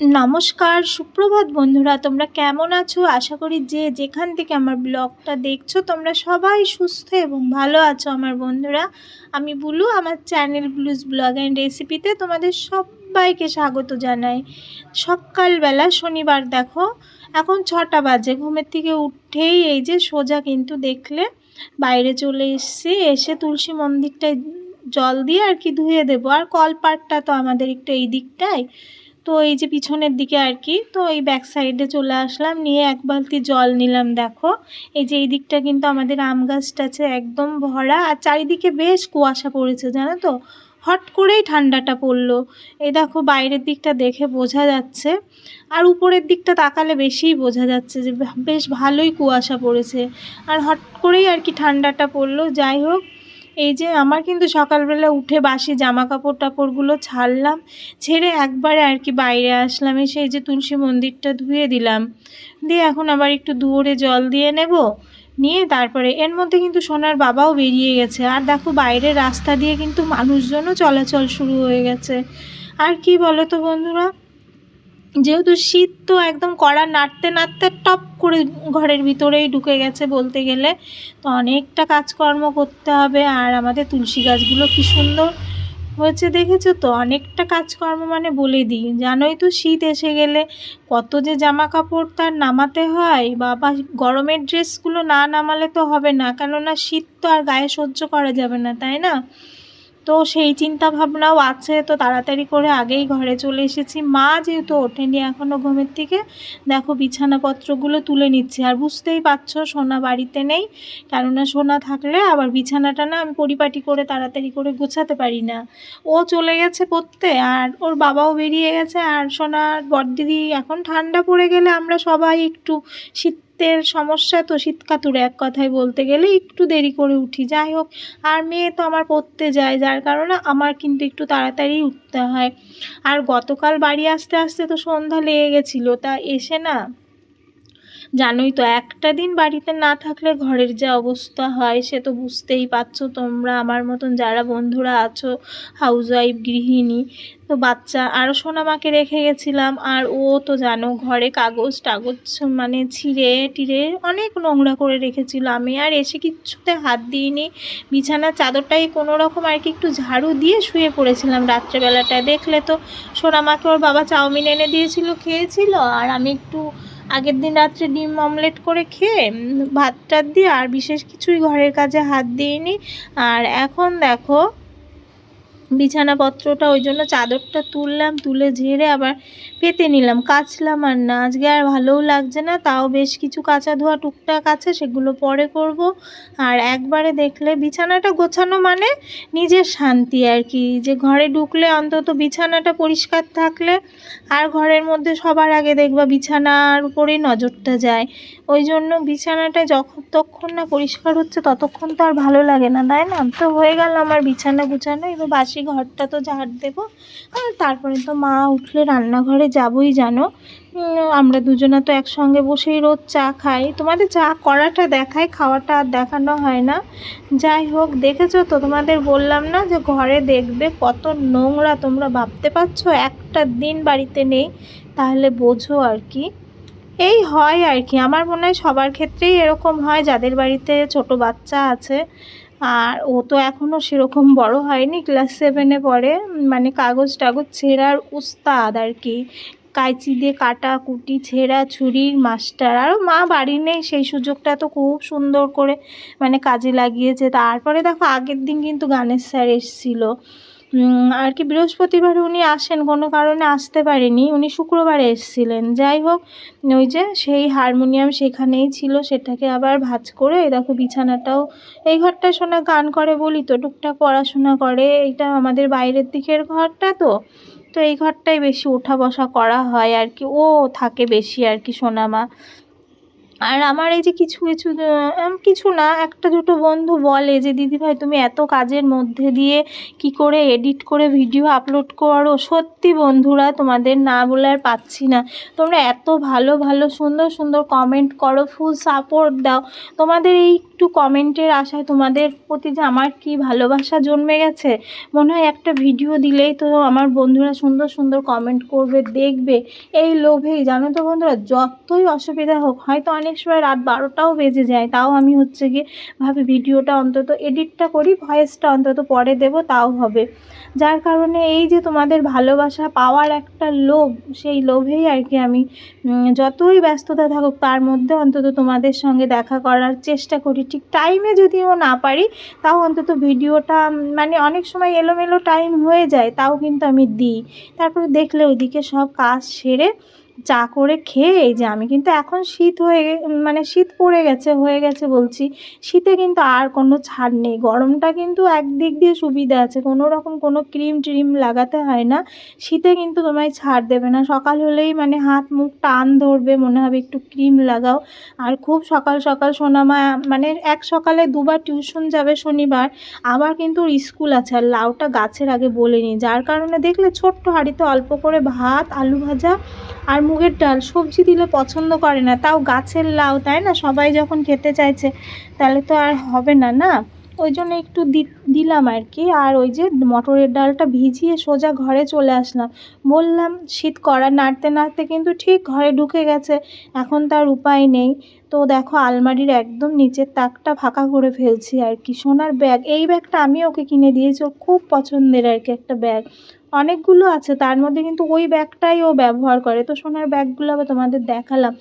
নমস্কার, সুপ্রভাত বন্ধুরা। তোমরা কেমন আছো? আশা করি যে যেখান থেকে আমার ব্লগটা দেখছো তোমরা সবাই সুস্থ এবং ভালো আছো আমার বন্ধুরা। আমি বুলু, আমার চ্যানেল ব্লুজ ব্লগ অ্যান্ড রেসিপিতে তোমাদের সবাইকে স্বাগত জানাই। সকালবেলা শনিবার, দেখো এখন 6টা বাজে। ঘুমের থেকে উঠেই এই যে সোজা কিন্তু দেখলে বাইরে চলে এসেছি। এসে তুলসী মন্দিরটায় জল দিয়ে আর কি ধুয়ে দেবো। আর কলপাড়টা তো আমাদের একটু এই দিকটায়, তো এই যে পিছনের দিকে আর কি, তো এই ব্যাক সাইডে চলে আসলাম, নিয়ে এক বালতি জল নিলাম। দেখো এই যে এই দিকটা কিন্তু আমাদের আম গাছটা আছে একদম ভরা, আর চারিদিকে বেশ কুয়াশা পড়েছে জানো তো। হট করেই ঠান্ডাটা পড়লো। এই দেখো বাইরের দিকটা দেখে বোঝা যাচ্ছে, আর উপরের দিকটা তাকালে বেশিই বোঝা যাচ্ছে যে বেশ ভালোই কুয়াশা পড়েছে। আর হট করেই আর কি ঠান্ডাটা পড়লো। যাই হোক, এই যে আমার কিন্তু সকালবেলা উঠে বাসি জামা কাপড় টাপড়গুলো ছাড়লাম, ছেড়ে একবারে আর কি বাইরে আসলাম। এসে এই যে তুলসী মন্দিরটা ধুয়ে দিলাম, দিয়ে এখন আবার একটু দুয়ারে জল দিয়ে নেব। নিয়ে তারপরে এর মধ্যে কিন্তু সোনার বাবাও বেরিয়ে গেছে। আর দেখো বাইরের রাস্তা দিয়ে কিন্তু মানুষজনও চলাচল শুরু হয়ে গেছে। আর কি বলো তো বন্ধুরা, যেহেতু শীত তো একদম কড়া নাড়তে নাড়তে টপ করে ঘরের ভিতরেই ঢুকে গেছে বলতে গেলে, তো অনেকটা কাজকর্ম করতে হবে। আর আমাদের তুলসী গাছগুলো কি সুন্দর হয়েছে দেখেছো তো, অনেকটা কাজকর্ম মানে বলে দিই। জানোই তো শীত এসে গেলে কত যে জামা কাপড় তার নামাতে হয় বাবা। গরমের ড্রেসগুলো না নামালে তো হবে না, কেননা শীত তো আর গায়ে সহ্য করা যাবে না, তাই না? তো সেই চিন্তা ভাবনাও আছে, তো তাড়াতাড়ি করে আগেই ঘরে চলে এসেছি। মা যেহেতু ওঠেনি এখনও ঘুমের থেকে, দেখো বিছানাপত্রগুলো তুলে নিচ্ছে। আর বুঝতেই পারছো সোনা বাড়িতে নেই, কেননা সোনা থাকলে আবার বিছানাটা না আমি পরিপাটি করে তাড়াতাড়ি করে গোছাতে পারি না। ও চলে গেছে পড়তে, আর ওর বাবাও বেরিয়ে গেছে। আর সোনার বড়দিদি এখন ঠান্ডা পড়ে গেলে আমরা সবাই একটু, শীতের সমস্যা তো, শীতকাতুরে এক কথায় বলতে গেলে একটু দেরি করে উঠি। যাই হোক, আর মেয়ে তো আমার পড়তে যায়, যার কারণে আমার কিন্তু একটু তাড়াতাড়ি উঠতে হয়। আর গতকাল বাড়ি আসতে আসতে তো সন্ধ্যা লেগে গেছিলো, তা এসে না জানোই তো একটা দিন বাড়িতে না থাকলে ঘরের যে অবস্থা হয় সে তো বুঝতেই পারছো তোমরা, আমার মতন যারা বন্ধুরা আছো হাউসওয়াইফ গৃহিণী। তো বাচ্চা আরও সোনামাকে রেখে গেছিলাম, আর ও তো জানো ঘরে কাগজ টাগজ মানে ছিঁড়ে টিড়ে অনেক নোংরা করে রেখেছিল। আমি আর এসে কিচ্ছুতে হাত দিইনি, বিছানার চাদরটাই কোনো রকম আর কি একটু ঝাড়ু দিয়ে শুয়ে পড়েছিলাম রাত্রেবেলাটায়। দেখলে তো সোনামাকে ওর বাবা চাউমিন এনে দিয়েছিল, খেয়েছিল। আর আমি একটু আগের দিন রাত্রে ডিম অমলেট করে খেয়ে ভাত টাত দিয়ে আর বিশেষ কিছুই ঘরের কাজে হাত দিইনি। আর এখন দেখো বিছানাপত্রটা, ওই জন্য চাদরটা তুললাম, তুলে ঝেড়ে আবার পেতে নিলাম, কাচলাম। আর না আজকে আর ভালোও লাগছে না, তাও বেশ কিছু কাচা ধোয়া টুকটাক আছে, সেগুলো পরে করব। আর একবারে দেখলে বিছানাটা গোছানো মানে নিজের শান্তি আর কি, যে ঘরে ঢুকলে অন্তত বিছানাটা পরিষ্কার থাকলে, আর ঘরের মধ্যে সবার আগে দেখবা বিছানার উপরেই নজরটা যায়। ওই জন্য বিছানাটা যতক্ষণ না পরিষ্কার হচ্ছে ততক্ষণ তো আর ভালো লাগে না, তাই না? তো হয়ে গেল আমার বিছানা গুছানো, এবার বাসি ঘরটা তো ঝাড় দেবো। আর তারপরে তো মা উঠলে রান্নাঘরে যাবই জানো। আমরা দুজনা তো একসঙ্গে বসেই রোজ চা খাই, তোমাদের চা করাটা দেখাই, খাওয়াটা আর দেখানো হয় না। যাই হোক, দেখেছো তো, তোমাদের বললাম না যে ঘরে দেখবে কত নোংরা, তোমরা ভাবতে পারছো একটা দিন বাড়িতে নেই, তাহলে বোঝো আর কি। এই হয় আর কি, আমার মনে হয় সবার ক্ষেত্রেই এরকম হয় যাদের বাড়িতে ছোট বাচ্চা আছে। আর ও তো এখনও সেরকম বড় হয়নি, ক্লাস 7-এ পড়ে, মানে কাগজ টাগজ ছেঁড়ার উস্তাদ আর কি, কাঁচি দিয়ে কাটা কুটি ছেঁড়া ছুরির মাস্টার। আরও মা বাড়ি নেই, সেই সুযোগটা তো খুব সুন্দর করে মানে কাজে লাগিয়েছে। তারপরে দেখো আগের দিন কিন্তু গানের স্যার এসেছিলো আর কি, বৃহস্পতিবারে উনি আসেন, কোনো কারণে আসতে পারেনি, উনি শুক্রবারে এসেছিলেন। যাই হোক, ওই যে সেই হারমোনিয়াম সেখানেই ছিল, সেটাকে আবার ভাঁজ করে এই দেখো বিছানাটাও, এই ঘরটায় শোনা গান করে বলি তো, টুকটাক পড়াশোনা করে। এটা আমাদের বাইরের দিকের ঘরটা তো, তো এই ঘরটাই বেশি ওঠা বসা করা হয় আর কি, ও থাকে বেশি আর কি সোনামা। আর আমার এই যে কিছু কিছু কিছু না, একটা দুটো বন্ধু বলে যে দিদিভাই তুমি এত কাজের মধ্যে দিয়ে কি করে এডিট করে ভিডিও আপলোড করো। সত্যি বন্ধুরা, তোমাদের না বলে আর পাচ্ছি না। তোমরা এত ভালো ভালো সুন্দর সুন্দর কমেন্ট করো, ফুল সাপোর্ট দাও। তোমাদের এই একটু কমেন্টের আশায় তোমাদের প্রতি যে আমার কি ভালোবাসা জন্মে গেছে। মনে হয় একটা ভিডিও দিলেই তো আমার বন্ধুরা সুন্দর সুন্দর কমেন্ট করবে, দেখবে, এই লোভেই জানো তো বন্ধুরা, যতই অসুবিধা হোক, হয়তো অনেক সময় রাত 12টাও বেজে যায়, তাও আমি হচ্ছে গিয়ে ভাবি ভিডিওটা অন্তত এডিটটা করি, ভয়েসটা অন্তত পরে দেব, তাও হবে। যার কারণে এই যে তোমাদের ভালোবাসা পাওয়ার একটা লোভ, সেই লোভেই আর কি আমি যতই ব্যস্ততা থাকুক তার মধ্যে অন্তত তোমাদের সঙ্গে দেখা করার চেষ্টা করি। ঠিক টাইমে যদিও না পারি, তাও অন্তত ভিডিওটা মানে অনেক সময় এলোমেলো টাইম হয়ে যায়, তাও কিন্তু আমি দিই। তারপরে দেখলে ওইদিকে সব কাজ সেরে চা করে খেয়ে এই যে আমি কিন্তু এখন শীত মানে শীত পড়ে গেছে, হয়ে গেছে বলছি, শীতে কিন্তু আর কোনো ছাড় নেই। গরমটা কিন্তু একদিক দিয়ে সুবিধা আছে, কোনো রকম কোনো ক্রিম ট্রিম লাগাতে হয় না। শীতে কিন্তু তোমায় ছাড় দেবে না, সকাল হলেই মানে হাত মুখ টান ধরবে, মনে হবে একটু ক্রিম লাগাও। আর খুব সকাল সকাল সোনামা মানে এক সকালে দুবার টিউশন যাবে শনিবার, আবার কিন্তু স্কুল আছে। আর লাউটা গাছের আগে বলিনি, যার কারণে দেখলে ছোট্ট হাঁড়িতে অল্প করে ভাত, আলু ভাজা আর মুগের ডাল, সবজি দিলে পছন্দ করে না, তাও গাছের লাউ, তাই না? সবাই যখন খেতে চাইছে তাহলে তো আর হবে না, না? ওই জন্য একটু দিলাম আর কি। আর ওই যে মটরের ডালটা ভিজিয়ে সোজা ঘরে চলে আসলাম। বললাম শীত কড়া নাড়তে নাড়তে কিন্তু ঠিক ঘরে ঢুকে গেছে, এখন তার উপায় নেই। তো দেখো আলমারির একদম নিচের তাকটা ফাঁকা করে ফেলছি আর কি। সোনার ব্যাগ, এই ব্যাগটা আমি ওকে কিনে দিয়েছি, ওর খুব পছন্দের আর কি একটা ব্যাগ। অনেকগুলো আছে, তার মধ্যে কিন্তু ওই ব্যাগটাই ও ব্যবহার করে। তো সোনার ব্যাগগুলো আবার তোমাদের দেখালাম,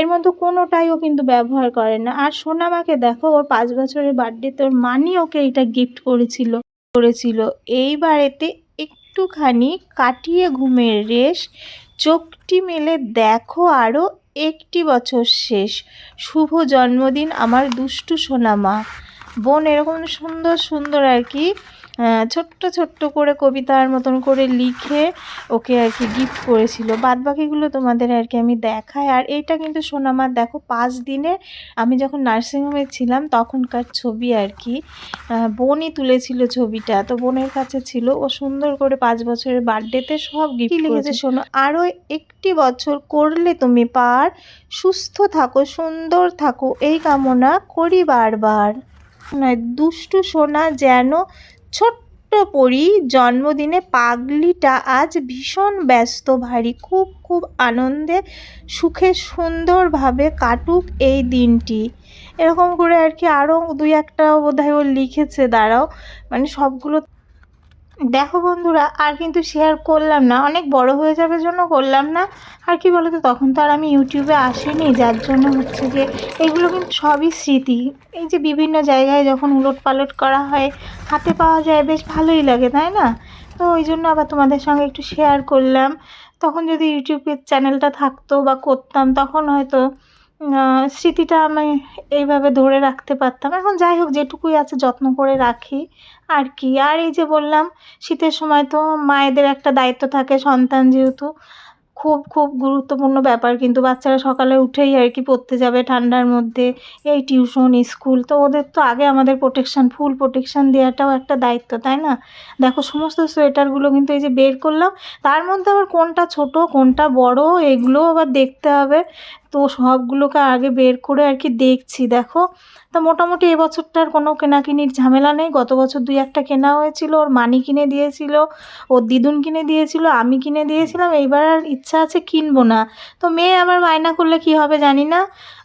এর মধ্যে কোনোটাই ও কিন্তু ব্যবহার করে না। আর সোনামাকে দেখো, ওর 5 বছরের বার্থডেতে ওর মানি ওকে এটা গিফট করেছিল। এইবারেতে একটুখানি কাটিয়ে ঘুমের রেশ, চোখটি মেলে দেখো আরও একটি বছর শেষ, শুভ জন্মদিন আমার দুষ্টু সোনামা। বোন এরকম সুন্দর সুন্দর আর কি ছোট্ট ছোট্ট করে কবিতার মতন করে লিখে ওকে আর কি গিফট করেছিল। বাদবাকিগুলো তোমাদের আর কি আমি দেখাই। আর এইটা কিন্তু সোনামার দেখো 5 দিনে আমি যখন নার্সিংহোমে ছিলাম তখনকার ছবি আর কি। বোনই তুলেছিল ছবিটা, তো বোনের কাছে ছিল, ও সুন্দর করে 5 বছরের বার্থডেতে সব গিফট লিখেছে। শোনো, আরও একটি বছর করলে তুমি পার, সুস্থ থাকো সুন্দর থাকো এই কামনা করি বারবার। দুষ্টু সোনা যেন ছোট্ট পরি, জন্মদিনে পাগলিটা আজ ভীষণ ব্যস্ত ভারী, খুব খুব আনন্দে সুখে সুন্দরভাবে কাটুক এই দিনটি। এরকম করে আর কি আরও 2-1টা বোধহয় ও লিখেছে, দাঁড়াও মানে সবগুলো দেখো বন্ধুরা। আর কিন্তু শেয়ার করলাম না, অনেক বড় হয়ে যাবে জন্য করলাম না। আর কি বলো তো, তখন তো আর আমি ইউটিউবে আসিনি, যার জন্য হচ্ছে যে এগুলো কিন্তু সবই স্মৃতি। এই যে বিভিন্ন জায়গায় যখন উলট পালট করা হয়, হাতে পাওয়া যায়, বেশ ভালোই লাগে, তাই না? তো ওই জন্য আবার তোমাদের সঙ্গে একটু শেয়ার করলাম। তখন যদি ইউটিউবের চ্যানেলটা থাকতো বা করতাম, তখন হয়তো স্মৃতিটা আমি এইভাবে ধরে রাখতে পারতাম। এখন যাই হোক, যেটুকুই আছে যত্ন করে রাখি আর কি। আর এই যে বললাম, শীতের সময় তো মায়েদের একটা দায়িত্ব থাকে, সন্তান যেহেতু, খুব খুব গুরুত্বপূর্ণ ব্যাপার। কিন্তু বাচ্চারা সকালে উঠেই আর কি পড়তে যাবে ঠান্ডার মধ্যে, এই টিউশন স্কুল, তো ওদের তো আগে আমাদের ফুল প্রোটেকশান দেওয়াটাও একটা দায়িত্ব, তাই না? দেখো সমস্ত সোয়েটারগুলো কিন্তু এই যে বের করলাম, তার মধ্যে আবার কোনটা ছোট কোনটা বড় এগুলোও আবার দেখতে হবে। তো সবগুলোকে আগে বের করে আর কি দেখছি। দেখো, তো মোটামুটি এবছরটার কোনো কেনাকিনির ঝামেলা নেই। গত বছর 2-1টা কেনা হয়েছিল, ওর মানি কিনে দিয়েছিল, ওর দিদুন কিনে দিয়েছিল, আমি কিনে দিয়েছিলাম। এইবার আর ইচ্ছা আছে কিনবো না। তো মেয়ে আমার বায়না করলে কি হবে জানি না।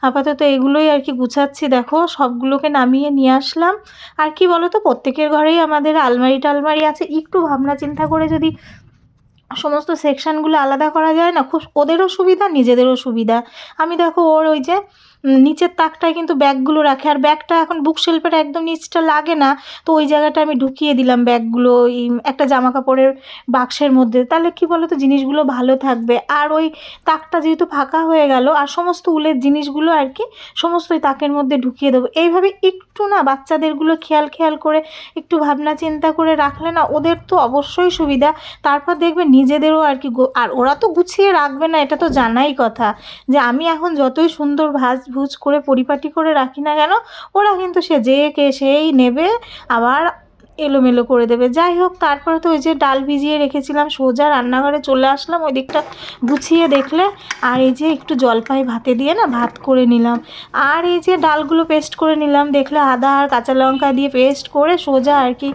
আপাতত এগুলোই আর কি গুছাচ্ছি। দেখো সবগুলোকে নামিয়ে নিয়ে আসলাম। আর কি বলো তো, প্রত্যেকের ঘরেই আমাদের আলমারি টালমারি আছে, একটু ভাবনা চিন্তা করে যদি সমস্ত সেকশানগুলো আলাদা করা যায় না, খুব ওদেরও সুবিধা নিজেদেরও সুবিধা। আমি দেখো ওর ওই যে নিচের তাকটায় কিন্তু ব্যাগগুলো রাখে, আর ব্যাগটা এখন বুকশেল্ফের একদম নিচটা লাগে না, তো ওই জায়গাটা আমি ঢুকিয়ে দিলাম ব্যাগগুলো এই একটা জামা কাপড়ের বাক্সের মধ্যে। তাহলে কি বলো তো, জিনিসগুলো ভালো থাকবে। আর ওই তাকটা যেহেতু ফাঁকা হয়ে গেল, আর সমস্ত উলের জিনিসগুলো আর কি সমস্ত ওই তাকের মধ্যে ঢুকিয়ে দেবো। এইভাবে একটু না বাচ্চাদেরগুলো খেয়াল করে একটু ভাবনা চিন্তা করে রাখলে না, ওদের তো অবশ্যই সুবিধা। তারপর দেখবে নিজেদেরও আর কি আর ওরা তো গুছিয়ে রাখবে না, এটা তো জানাই কথা। যে আমি এখন যতই সুন্দর সাজভুজ করে পরিপাটি করে রাখি না কেন, ওরা কিন্তু সে যে কে সেই নেবে আবার এলোমেলো করে দেবে। যাই হোক, তারপরে তো ওই যে ডাল ভিজিয়ে রেখেছিলাম, সোজা রান্নাঘরে চলে আসলাম, ওই দিকটা গুছিয়ে দেখলে। আর এই যে একটু জলপাই ভাতে দিয়ে না ভাত করে নিলাম। আর এই যে ডালগুলো পেস্ট করে নিলাম, দেখলে আদা আর কাঁচা লঙ্কা দিয়ে পেস্ট করে সোজা আর কি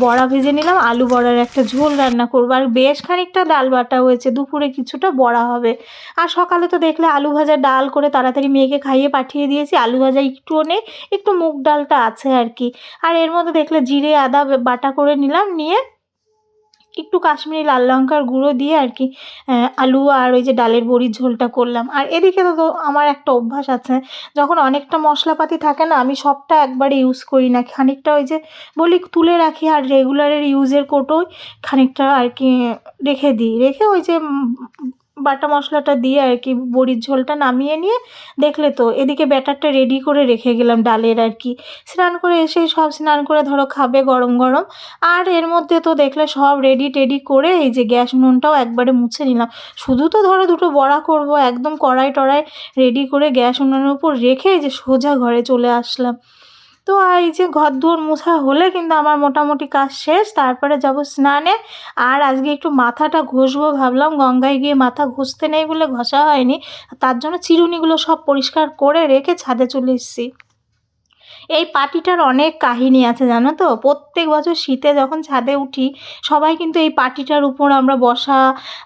বড়া ভেজে নিলাম। আলু বড়ার একটা ঝোল রান্না করবো। আর বেশ খানিকটা ডাল বাটা হয়েছে, দুপুরে কিছুটা বড়া হবে। আর সকালে তো দেখলে আলু ভাজা ডাল করে তাড়াতাড়ি মেয়েকে খাইয়ে পাঠিয়ে দিয়েছি। আলু ভাজা একটুও নেই, একটু মুগ ডালটা আছে আর কি। আর এর মধ্যে দেখলে জিরে আদা বাটা করে নিলাম, নিয়ে একটু কাশ্মীরি লাল লঙ্কার গুঁড়ো দিয়ে আর কি আলু আর ওই যে ডালের বড়ির ঝোলটা করলাম। আর এদিকে তো আমার একটা অভ্যাস আছে, যখন অনেকটা মশলাপাতি থাকে না, আমি সবটা একবারে ইউজ করি না, খানিকটা ওই যে বলি তুলে রাখি, আর রেগুলারের ইউজের কোটোই খানিকটা আর কি রেখে দিই। রেখে ওই যে বাটা মশলাটা দিয়ে আর কি বড়ির ঝোলটা নামিয়ে নিয়ে দেখলে তো এদিকে ব্যাটারটা রেডি করে রেখে গেলাম ডালের আর কি। স্নান করে এসেই সব স্নান করে ধরো খাবে গরম গরম। আর এর মধ্যে তো দেখলে সব রেডি টেডি করে এই যে গ্যাস উনুনটাও একবারে মুছে নিলাম। শুধু তো ধরো দুটো বড়া করব, একদম কড়াই টড়াই রেডি করে গ্যাস উনুনের উপর রেখে এই যে সোজা ঘরে চলে আসলাম। তো এই যে ঘর দুয়ার মোছা হলে কিন্তু আমার মোটামুটি কাজ শেষ। তারপরে যাব স্নানে। আর আজকে একটু মাথাটা ঘষবো ভাবলাম, গঙ্গায় গিয়ে মাথা ঘষতে নেই বলে ঘষা হয়নি, তার জন্য চিরুনিগুলো সব পরিষ্কার করে রেখে ছাদে চলে এসেছি। এই পাটিটার অনেক কাহিনী আছে জানো তো। প্রত্যেক বছর শীতে যখন ছাদে উঠি, সবাই কিন্তু এই পাটিটার উপর আমরা বসা,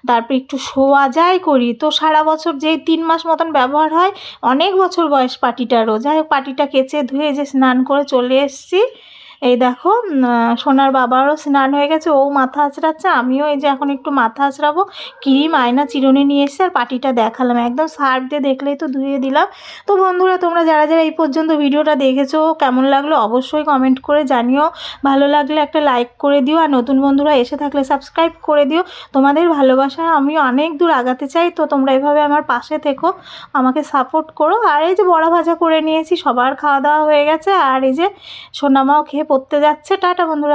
তারপর একটু শোয়া যাই করি। তো সারা বছর যেই 3 মাস মতন ব্যবহার হয়, অনেক বছর বয়স পাটিটারও। যাই হোক, পাটিটা কেচে ধুয়ে যে স্নান করে চলে এসেছি। এই দেখো সোনার বাবারও স্নান হয়ে গেছে, ও মাথা আঁচড়াচ্ছে, আমিও এই যে এখন একটু মাথা আঁচড়াবো। ক্রিম আয়না চিরুনি নিয়ে এসেছে, আর পাটিটা দেখালাম, একদম সার্ফ দিয়ে দেখলেই তো ধুয়ে দিলাম। তো বন্ধুরা, তোমরা যারা যারা এই পর্যন্ত ভিডিওটা দেখেছো, কেমন লাগলো অবশ্যই কমেন্ট করে জানিও। ভালো লাগলে একটা লাইক করে দিও, আর নতুন বন্ধুরা এসে থাকলে সাবস্ক্রাইব করে দিও। তোমাদের ভালোবাসায় আমি অনেক দূর আগাতে চাই, তো তোমরা এভাবে আমার পাশে থেকো, আমাকে সাপোর্ট করো। আর এই যে বড়া ভাজা করে নিয়েছি, সবার খাওয়া দাওয়া হয়ে গেছে। আর এই যে সোনামাও খেয়ে পড়তে যাচ্ছে। টাটা বন্ধুরা।